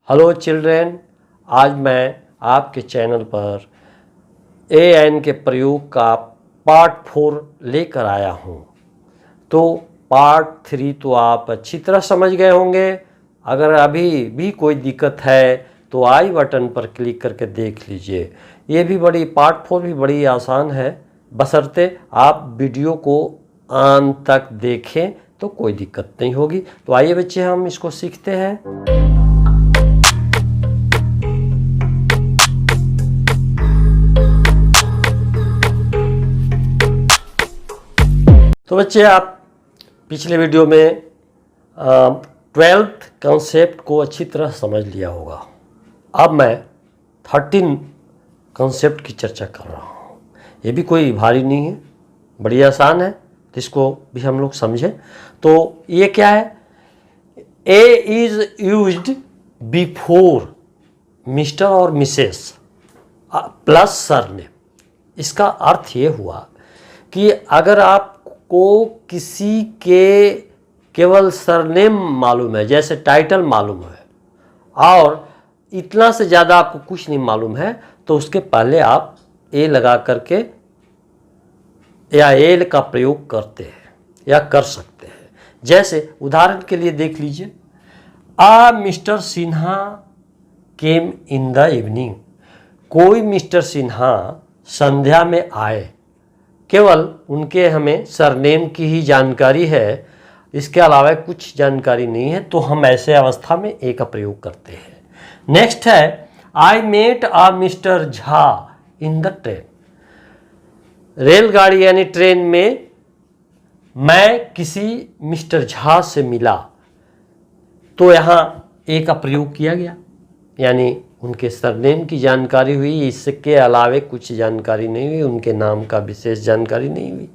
Hello children, आज मैं आपके चैनल पर एन के प्रयोग का पार्ट 4 लेकर आया हूँ। तो पार्ट 3 तो आप अच्छी तरह समझ गए होंगे। अगर अभी भी कोई दिक्कत है तो आई बटन पर क्लिक करके देख लीजिए। ये भी पार्ट 4 भी बड़ी आसान है, बशर्ते आप वीडियो को अंत तक देखें तो कोई दिक्कत नहीं होगी। तो आइए बच्चे, हम इसको सीखते हैं। तो बच्चे, आप पिछले वीडियो में 12th कंसेप्ट को अच्छी तरह समझ लिया होगा। अब मैं 13 कंसेप्ट की चर्चा कर रहा हूँ। ये भी कोई भारी नहीं है, बड़ी आसान है, तो इसको भी हम लोग समझें। तो ये क्या है? ए इज यूज्ड बिफोर मिस्टर और मिसेस प्लस सरनेम। इसका अर्थ ये हुआ कि अगर आपको किसी के केवल सरनेम मालूम है, जैसे टाइटल मालूम है और इतना से ज़्यादा आपको कुछ नहीं मालूम है, तो उसके पहले आप ए लगा करके या एल का प्रयोग करते हैं या कर सकते हैं। जैसे उदाहरण के लिए देख लीजिए, mister Sinha came in the evening. कोई मिस्टर सिन्हा संध्या में आए। केवल उनके हमें सरनेम की ही जानकारी है, इसके अलावा कुछ जानकारी नहीं है, तो हम ऐसे अवस्था में ए का प्रयोग करते हैं। नेक्स्ट है, I met a mister Jha in the train. रेलगाड़ी यानी ट्रेन में मैं किसी मिस्टर झा से मिला, तो यहाँ ए का प्रयोग किया गया, यानी उनके सरनेम की जानकारी हुई, इसके अलावे कुछ जानकारी नहीं हुई, उनके नाम का विशेष जानकारी नहीं हुई।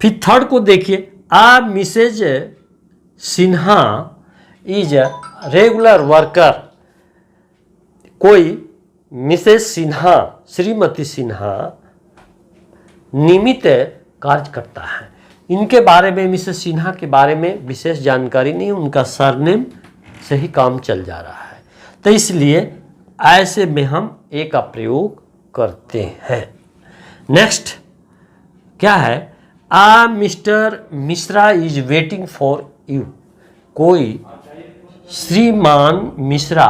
फिर थर्ड को देखिए, a Mrs Sinha is regular worker. कोई मिसेज सिन्हा, श्रीमती सिन्हा नियमित कार्य करता है। इनके बारे में, मिसेज सिन्हा के बारे में विशेष जानकारी नहीं, उनका सरनेम से ही काम चल जा रहा है, तो इसलिए ऐसे में हम ए का प्रयोग करते हैं। नेक्स्ट क्या है? A Mr Mishra is waiting for you. कोई श्रीमान मिश्रा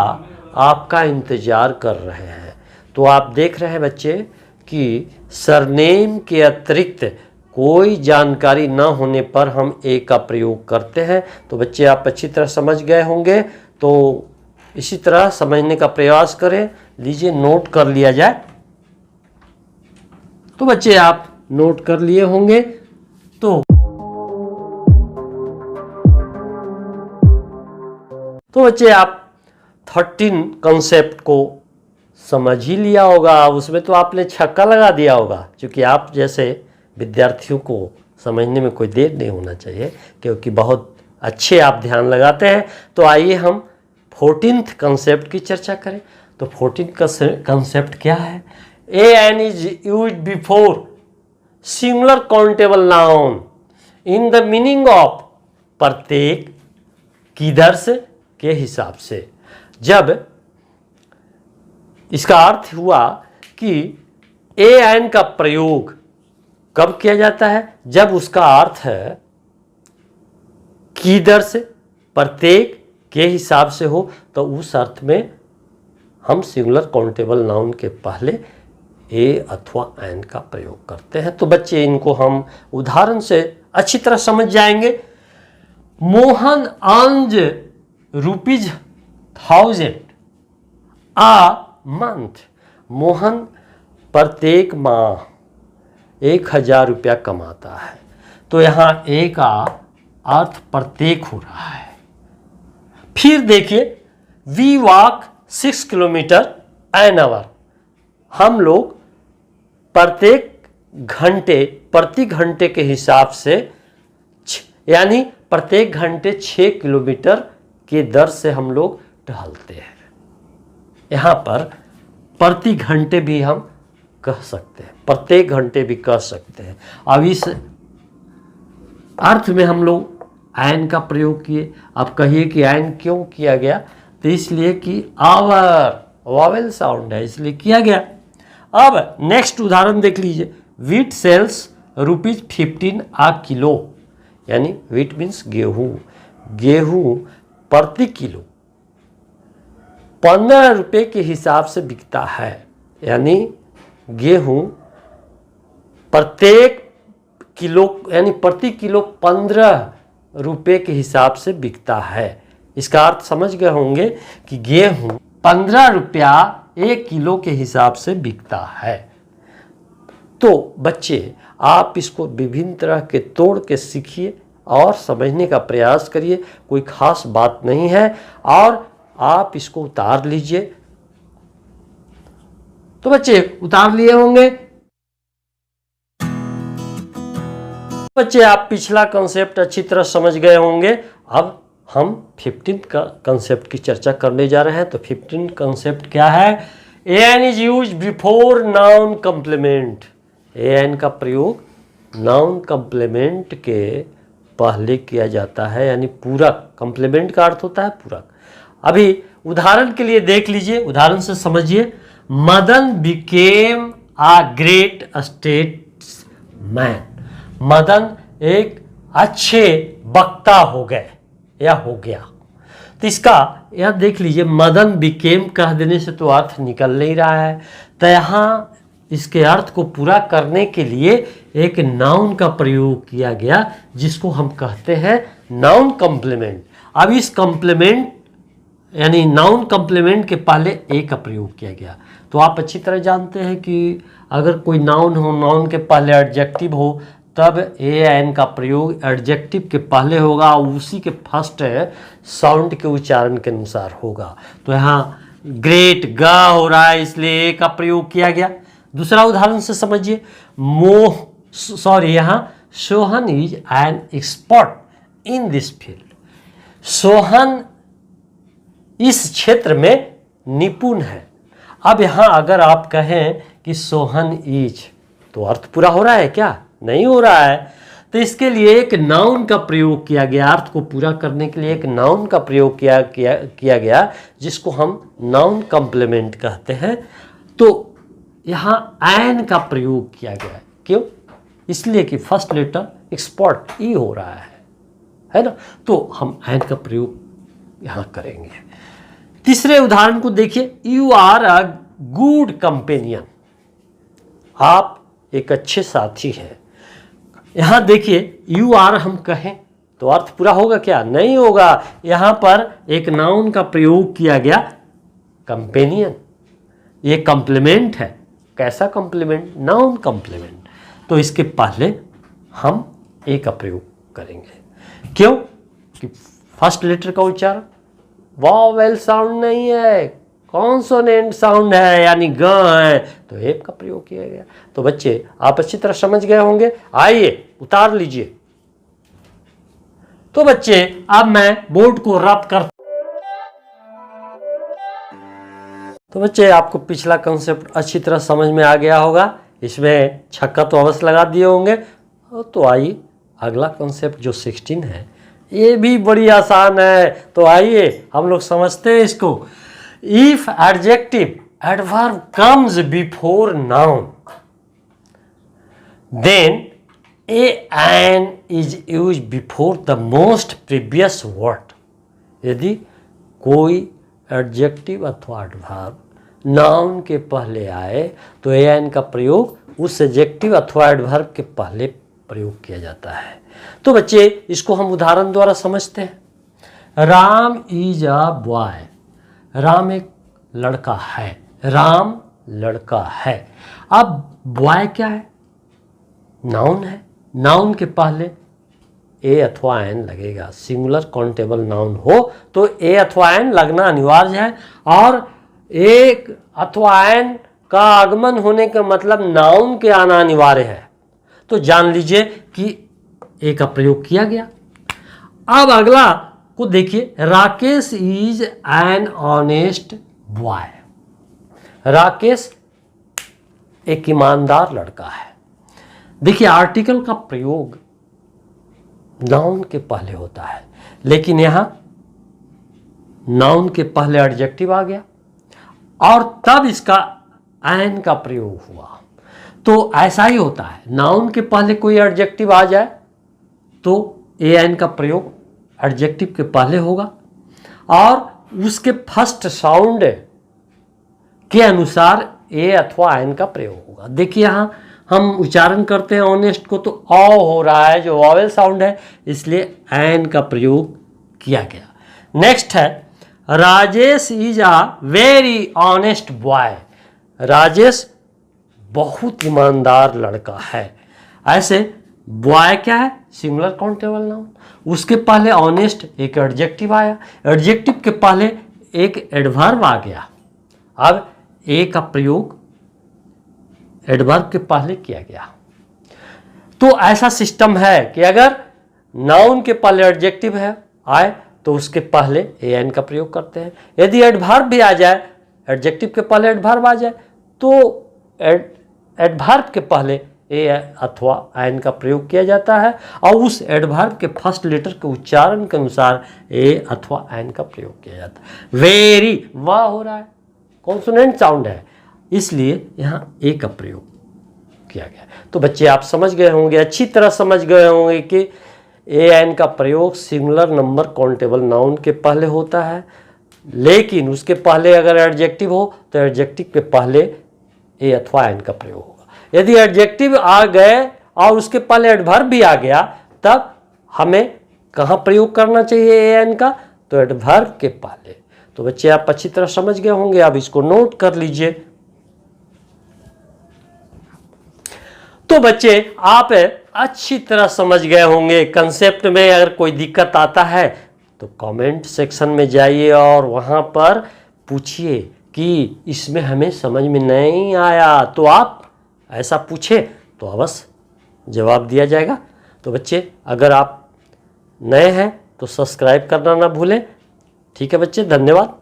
आपका इंतजार कर रहे हैं। तो आप देख रहे हैं बच्चे कि सरनेम के अतिरिक्त कोई जानकारी न होने पर हम ए का प्रयोग करते हैं। तो बच्चे, आप अच्छी तरह समझ गए होंगे, तो इसी तरह समझने का प्रयास करें। लीजिए, नोट कर लिया जाए। तो बच्चे, आप नोट कर लिए होंगे। तो बच्चे, आप 13 कंसेप्ट को समझ ही लिया होगा। उसमें तो आपने छक्का लगा दिया होगा, क्योंकि आप जैसे विद्यार्थियों को समझने में कोई देर नहीं होना चाहिए, क्योंकि बहुत अच्छे आप ध्यान लगाते हैं। तो आइए हम 14th कंसेप्ट की चर्चा करें। तो 14th कंसेप्ट क्या है? A an is used before singular countable noun in the meaning of प्रत्येक, किधर से, के हिसाब से। जब इसका अर्थ हुआ कि ए एन का प्रयोग कब किया जाता है? जब उसका अर्थ है किधर से, प्रत्येक के हिसाब से हो, तो उस अर्थ में हम सिंगुलर काउंटेबल नाउन के पहले ए अथवा एन का प्रयोग करते हैं। तो बच्चे, इनको हम उदाहरण से अच्छी तरह समझ जाएंगे। मोहन अर्न्स ₹1000 आ मंथ। मोहन प्रत्येक माह 1000 रुपया कमाता है। तो यहाँ ए का अर्थ प्रत्येक हो रहा है। फिर देखिए, we walk 6 kilometre an hour. हम लोग प्रति घंटे के हिसाब से, यानी प्रत्येक घंटे 6 किलोमीटर के दर से हम लोग टहलते हैं। यहाँ पर प्रति घंटे भी हम कह सकते हैं, प्रत्येक घंटे भी कह सकते हैं। अब इस अर्थ में हम लोग एन का प्रयोग किए। अब कहिए कि एन क्यों किया गया? तो इसलिए कि आवर वॉवेल साउंड है इसलिए किया गया। अब नेक्स्ट उदाहरण देख लीजिए, व्हीट सेल्स ₹15 आ किलो, यानी व्हीट मीन्स गेहूं, गेहूं प्रति किलो 15 रुपये के हिसाब से बिकता है, यानी गेहूं प्रत्येक किलो यानी प्रति किलो 15 रुपये के हिसाब से बिकता है। इसका अर्थ समझ गए होंगे कि गेहूं 15 रुपया 1 किलो के हिसाब से बिकता है। तो बच्चे आप इसको विभिन्न तरह के तोड़ के सीखिए और समझने का प्रयास करिए, कोई खास बात नहीं है, और आप इसको उतार लीजिए। तो बच्चे उतार लिए होंगे। बच्चे आप पिछला कॉन्सेप्ट अच्छी तरह समझ गए होंगे। अब हम 15 का कॉन्सेप्ट की चर्चा करने जा रहे हैं। तो 15 कॉन्सेप्ट क्या है? An is use before noun complement. An का प्रयोग नाउन कॉम्प्लीमेंट के पहले किया जाता है, यानी पूरक। कॉम्प्लीमेंट का अर्थ होता है पूरक। अभी उदाहरण के लिए देख लीजिए, उदाहरण से समझिए। Madan became a great statesman. Madan एक अच्छे वक्ता हो गए या हो गया। तो इसका यह देख लीजिए, मदन बिकेम कह देने से तो अर्थ निकल नहीं रहा है। तो यहाँ इसके अर्थ को पूरा करने के लिए एक नाउन का प्रयोग किया गया, जिसको हम कहते हैं नाउन कॉम्प्लीमेंट। अब इस कॉम्प्लीमेंट यानी नाउन कॉम्प्लीमेंट के पहले ए का प्रयोग किया गया। तो आप अच्छी तरह जानते हैं कि अगर कोई नाउन हो, नाउन के पहले एडजेक्टिव हो, तब ए एन का प्रयोग एडजेक्टिव के पहले होगा, उसी के फर्स्ट साउंड के उच्चारण के अनुसार होगा। तो यहाँ ग्रेट ग हो रहा है, इसलिए ए का प्रयोग किया गया। दूसरा उदाहरण से समझिए। यहाँ Sohan is an expert in this field. Sohan इस क्षेत्र में निपुण है। अब यहाँ अगर आप कहें कि सोहन इज, तो अर्थ पूरा हो रहा है क्या? नहीं हो रहा है। तो इसके लिए एक नाउन का प्रयोग किया गया। अर्थ को पूरा करने के लिए एक नाउन का प्रयोग किया गया, जिसको हम नाउन कॉम्प्लीमेंट कहते हैं। तो यहाँ एन का प्रयोग किया गया। क्यों? इसलिए कि फर्स्ट लेटर एक्सपर्ट ई हो रहा है ना। तो हम एन का प्रयोग यहाँ करेंगे। तीसरे उदाहरण को देखिए। You are a good companion. आप एक अच्छे साथी हैं। यहाँ देखिए, यू आर हम कहें तो अर्थ पूरा होगा क्या? नहीं होगा। यहाँ पर एक नाउन का प्रयोग किया गया, कंपेनियन। ये कॉम्प्लीमेंट है। कैसा कॉम्प्लीमेंट? Noun complement. तो इसके पहले हम ए का प्रयोग करेंगे। क्यों? कि फर्स्ट लेटर का उच्चारण वॉवेल साउंड नहीं है, कॉन्सोनेंट साउंड है, यानी ग है, तो ए का प्रयोग किया गया। तो बच्चे आप अच्छी तरह समझ गए होंगे। आइए उतार लीजिए। तो बच्चे अब मैं बोर्ड को रब कर। तो बच्चे आपको पिछला कॉन्सेप्ट अच्छी तरह समझ में आ गया होगा। इसमें छक्का तो अवश्य लगा दिए होंगे। तो आइए अगला कॉन्सेप्ट जो 16 है, ये भी बड़ी आसान है। तो आइए हम लोग समझते हैं इसको। If adjective adverb comes before noun, then an is use before the most previous word. यदि कोई एडजेक्टिव अथवा एडवर्ब नाउन के पहले आए तो एन का प्रयोग उस एडजेक्टिव अथवा एडवर्ब के पहले प्रयोग किया जाता है। तो बच्चे इसको हम उदाहरण द्वारा समझते हैं। Ram is a boy. Ram एक लड़का है। राम लड़का है। अब बॉय क्या है? नाउन है। नाउन के पहले ए अथवा एन लगेगा। सिंगुलर काउंटेबल नाउन हो तो ए अथवा एन लगना अनिवार्य है। और एक अथवा एन का आगमन होने का मतलब नाउन के आना अनिवार्य है। तो जान लीजिए कि ए का प्रयोग किया गया। अब अगला को देखिए। Rakesh is an honest boy. Rakesh एक ईमानदार लड़का है। देखिए आर्टिकल का प्रयोग नाउन के पहले होता है, लेकिन यहाँ नाउन के पहले एडजेक्टिव आ गया और तब इसका एन का प्रयोग हुआ। तो ऐसा ही होता है, नाउन के पहले कोई एडजेक्टिव आ जाए तो ए एन का प्रयोग एडजेक्टिव के पहले होगा और उसके फर्स्ट साउंड के अनुसार ए अथवा एन का प्रयोग होगा। देखिए यहाँ हम उच्चारण करते हैं ऑनेस्ट को तो औ हो रहा है, जो वॉवेल साउंड है, इसलिए एन का प्रयोग किया गया। नेक्स्ट है Rajesh is a very honest boy. Rajesh बहुत ईमानदार लड़का है। ऐसे बॉय क्या है, सिंगुलर काउंटेबल नाउन, उसके पहले ऑनेस्ट एक एडजेक्टिव आया, एडजेक्टिव के पहले एक एडवर्ब आ गया। अब ए का प्रयोग एडवर्ब के पहले किया गया। तो ऐसा सिस्टम है कि अगर नाउन के पहले एडजेक्टिव है आए तो उसके पहले ए एन का प्रयोग करते हैं। यदि एडवर्ब भी आ जाए, एडजेक्टिव के पहले एडवर्ब आ जाए तो एडवर्ब के पहले ए अथवा एन का प्रयोग किया जाता है और उस एडवर्ब के फर्स्ट लेटर के उच्चारण के अनुसार ए अथवा एन का प्रयोग किया जाता है। वेरी वाह हो रहा है, कॉन्सोनेंट साउंड है, इसलिए यहाँ ए का प्रयोग किया गया। तो बच्चे आप समझ गए होंगे, अच्छी तरह समझ गए होंगे कि ए एन का प्रयोग सिंगुलर नंबर काउंटेबल नाउन के पहले होता है, लेकिन उसके पहले अगर एडजेक्टिव हो तो एडजेक्टिव के पहले ए अथवा एन का प्रयोग होगा। यदि एडजेक्टिव आ गए और उसके पहले एडवर्ब भी आ गया तब हमें कहाँ प्रयोग करना चाहिए ए एन का, तो एडवर्ब के पहले। तो बच्चे आप अच्छी तरह समझ गए होंगे, आप इसको नोट कर लीजिए। तो बच्चे आप अच्छी तरह समझ गए होंगे कंसेप्ट में। अगर कोई दिक्कत आता है तो कमेंट सेक्शन में जाइए और वहाँ पर पूछिए कि इसमें हमें समझ में नहीं आया, तो आप ऐसा पूछे तो अवश्य जवाब दिया जाएगा। तो बच्चे अगर आप नए हैं तो सब्सक्राइब करना ना भूलें। ठीक है बच्चे, धन्यवाद।